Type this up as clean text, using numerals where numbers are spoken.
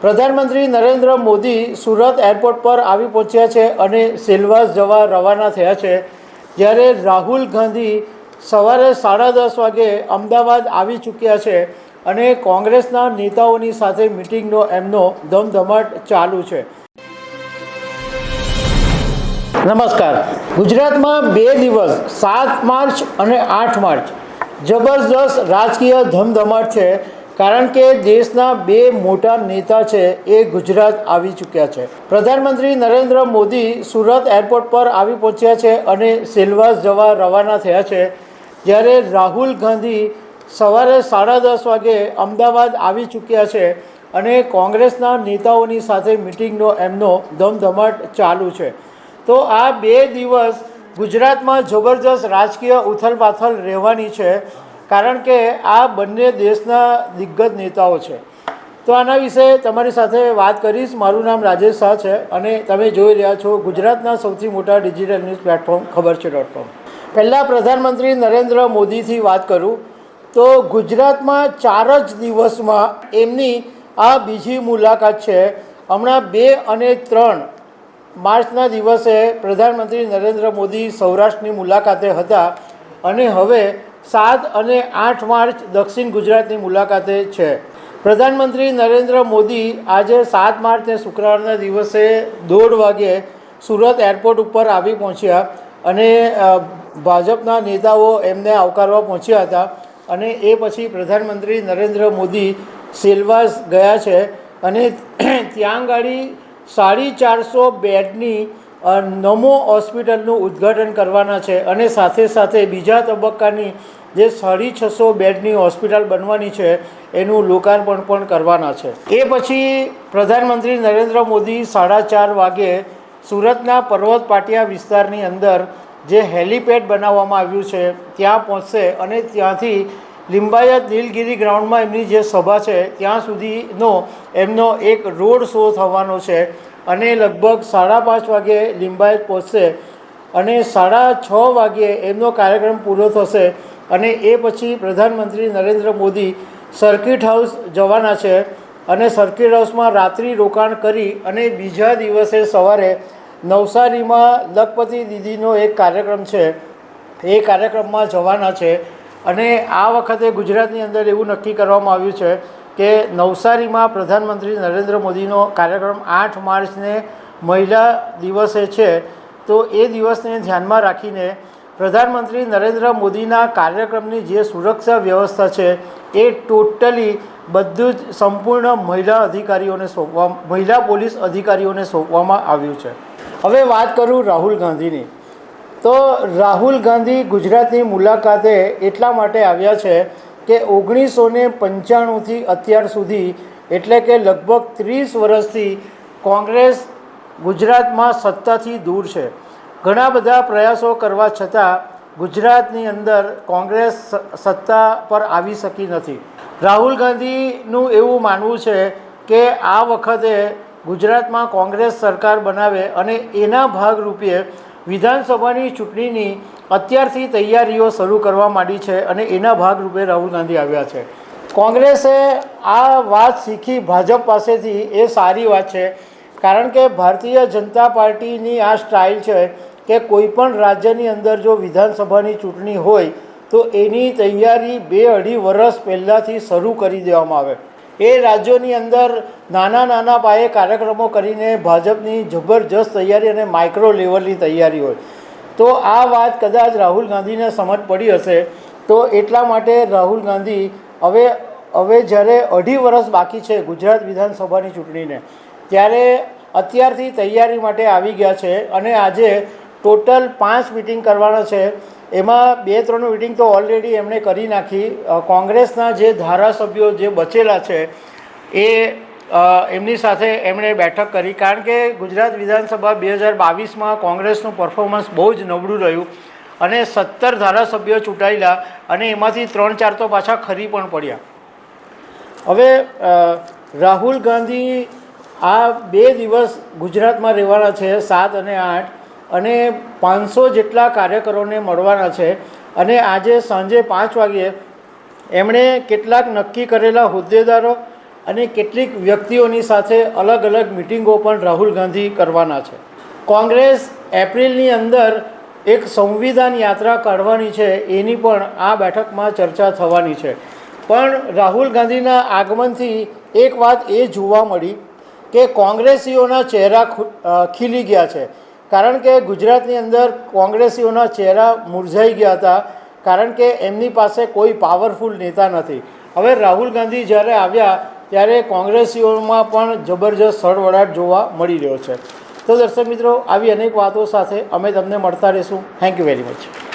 પ્રધાનમંત્રી નરેન્દ્ર મોદી સુરત એરપોર્ટ પર આવી પહોંચ્યા છે અને સેલવાસ જવા રવાના થયા છે, જ્યારે રાહુલ ગાંધી સવારે 10:30 વાગે અમદાવાદ આવી ચૂક્યા છે અને કોંગ્રેસના નેતાઓની સાથે મિટિંગનો એમનો ધમધમાટ ચાલુ છે. નમસ્કાર. ગુજરાતમાં 2 દિવસ 7 માર્ચ અને 8 માર્ચ જબરજસ્ત રાજકીય ધમધમાટ છે, કારણ કે દેશના 2 મોટા નેતા છે એ ગુજરાત આવી ચૂક્યા છે. પ્રધાનમંત્રી નરેન્દ્ર મોદી સુરત એરપોર્ટ પર આવી પહોંચ્યા છે અને સેલવાસ જવા રવાના થયા છે, જ્યારે રાહુલ ગાંધી સવારે 10:30 વાગે અમદાવાદ આવી ચૂક્યા છે અને કોંગ્રેસના નેતાઓની સાથે મિટિંગનો એમનો ધમધમાટ ચાલુ છે. તો આ 2 દિવસ ગુજરાતમાં જબરજસ્ત રાજકીય ઉથલપાથલ રહેવાની છે, કારણ કે આ બંને દેશના દિગ્ગજ નેતાઓ છે. તો આના વિશે તમારી સાથે વાત કરીશ. મારું નામ રાજેશ શાહ છે અને તમે જોઈ રહ્યા છો ગુજરાતના સૌથી મોટા ડિજિટલ ન્યૂઝ પ્લેટફોર્મ ખબરછે.com. પહેલાં પ્રધાનમંત્રી નરેન્દ્ર મોદીથી વાત કરું તો ગુજરાતમાં 4 જ દિવસમાં એમની આ બીજી મુલાકાત છે. હમણાં 2 અને 3 માર્ચના દિવસે પ્રધાનમંત્રી નરેન્દ્ર મોદી સૌરાષ્ટ્રની મુલાકાતે હતા અને હવે 7 અને 8 માર્ચ દક્ષિણ ગુજરાતની મુલાકાતે છે. પ્રધાનમંત્રી નરેન્દ્ર મોદી આજે 7 માર્ચને શુક્રવારના દિવસે 1:30 વાગે સુરત એરપોર્ટ ઉપર આવી પહોંચ્યા અને ભાજપના નેતાઓ એમને આવકારવા પહોંચ્યા હતા અને એ પછી પ્રધાનમંત્રી નરેન્દ્ર મોદી સેલવાસ ગયા છે અને ત્યાં ગાડી 450 બેડની નમો હોસ્પિટલનું ઉદ્ઘાટન કરવાના છે અને સાથે સાથે બીજા તબક્કાની જે 650 બેડની હોસ્પિટલ બનવાની છે એનું લોકાર્પણ પણ કરવાના છે. એ પછી પ્રધાનમંત્રી નરેન્દ્ર મોદી 4:30 વાગે સુરતના પર્વત પાટિયા વિસ્તારની અંદર જે હેલીપેડ બનાવવામાં આવ્યું છે ત્યાં પહોંચશે અને ત્યાંથી લિંબાયત નીલગિરી ગ્રાઉન્ડમાં એમની જે સભા છે ત્યાં સુધીનો એમનો એક રોડ શો થવાનો છે અને લગભગ 5:30 વાગે લિંબાયત પહોંચશે અને 6:30 વાગે એમનો કાર્યક્રમ પૂરો થશે અને એ પછી પ્રધાનમંત્રી નરેન્દ્ર મોદી સર્કિટ હાઉસ જવાના છે અને સર્કિટ હાઉસમાં રાત્રિ રોકાણ કરી અને બીજા દિવસે સવારે નવસારીમાં લખપતિ દીદીનો એક કાર્યક્રમ છે એ કાર્યક્રમમાં જવાના છે. અને આ વખતે ગુજરાતની અંદર એવું નક્કી કરવામાં આવ્યું છે કે નવસારીમાં પ્રધાનમંત્રી નરેન્દ્ર મોદીનો કાર્યક્રમ 8 માર્ચને મહિલા દિવસે છે, તો એ દિવસને ધ્યાનમાં રાખીને પ્રધાનમંત્રી નરેન્દ્ર મોદીના કાર્યક્રમની જે સુરક્ષા વ્યવસ્થા છે એ ટોટલી બધું જ સંપૂર્ણ મહિલા પોલીસ અધિકારીઓને સોંપવામાં આવ્યું છે. હવે વાત કરું રાહુલ ગાંધીની, તો રાહુલ ગાંધી ગુજરાતની મુલાકાતે એટલા માટે આવ્યા છે કે 1995થી અત્યાર સુધી, એટલે કે લગભગ 30 વર્ષથી કોંગ્રેસ ગુજરાતમાં સત્તાથી દૂર છે. ઘણા બધા પ્રયાસો કરવા છતાં ગુજરાતની અંદર કોંગ્રેસ સત્તા પર આવી શકી નથી. રાહુલ ગાંધીનું એવું માનવું છે કે આ વખતે ગુજરાતમાં કોંગ્રેસ સરકાર બનાવે અને એના ભાગરૂપે વિધાનસભાની ચૂંટણીની અત્યારથી તૈયારીઓ શરૂ કરવા માંડી છે અને એના ભાગરૂપે રાહુલ ગાંધી આવ્યા છે. કોંગ્રેસે આ વાત શીખી ભાજપ પાસેથી, એ સારી વાત છે, કારણ કે ભારતીય જનતા પાર્ટીની આ સ્ટાઇલ છે કે કોઈપણ રાજ્યની અંદર જો વિધાનસભાની ચૂંટણી હોય તો એની તૈયારી 2-2.5 વર્ષ પહેલાંથી શરૂ કરી દેવામાં આવે. એ રાજ્યોની અંદર નાના પાયે કાર્યક્રમો કરીને ભાજપની જબરજસ્ત તૈયારી અને માઇક્રો લેવલની તૈયારી હોય. તો આ વાત કદાચ રાહુલ ગાંધીને સમજ પડી હશે, તો એટલા માટે રાહુલ ગાંધી હવે જ્યારે 2.5 વર્ષ બાકી છે ગુજરાત વિધાનસભાની ચૂંટણીને, ત્યારે અત્યારથી તૈયારી માટે આવી ગયા છે અને આજે ટોટલ 5 મિટિંગ કરવાના છે. એમાં 2-3 મિટિંગ તો ઓલરેડી એમણે કરી નાખી. કોંગ્રેસના જે ધારાસભ્યો જે બચેલા છે એ એમની સાથે એમણે બેઠક કરી, કારણ કે ગુજરાત વિધાનસભા 2022માં કોંગ્રેસનું પરફોર્મન્સ બહુ જ નબળું રહ્યું અને 17 ધારાસભ્યો ચૂંટાયેલા અને એમાંથી 3-4 તો પાછા ખરી પણ પડ્યા. હવે રાહુલ ગાંધી આ 2 દિવસ ગુજરાતમાં રહેવાના છે, 7 અને 8, અને 500 જેટલા કાર્યકરોને મળવાના છે અને આજે સાંજે 5 વાગ્યે એમણે કેટલાક નક્કી કરેલા હોદ્દેદારો અને કેટલીક વ્યક્તિઓની સાથે અલગ અલગ મિટિંગો પણ રાહુલ ગાંધી કરવાના છે. કોંગ્રેસ એપ્રિલની અંદર એક સંવિધાન યાત્રા કાઢવાની છે, એની પણ આ બેઠકમાં ચર્ચા થવાની છે. પણ રાહુલ ગાંધીના આગમનથી એક વાત એ જોવા મળી કે કોંગ્રેસીઓના ચહેરા ખીલી ગયા છે. કારણ કે ગુજરાતની અંદર કોંગ્રેસીઓના ચહેરા મુરઝાઈ ગયા હતા, કારણ કે એમની પાસે કોઈ પાવરફુલ નેતા નથી. હવે રાહુલ ગાંધી જ્યારે આવ્યા ત્યારે કોંગ્રેસીઓમાં પણ જબરજસ્ત સળવળાટ જોવા મળી રહ્યો છે. તો દર્શક મિત્રો, આવી અનેક વાતો સાથે અમે તમને મળતા રહીશું. Thank you very much.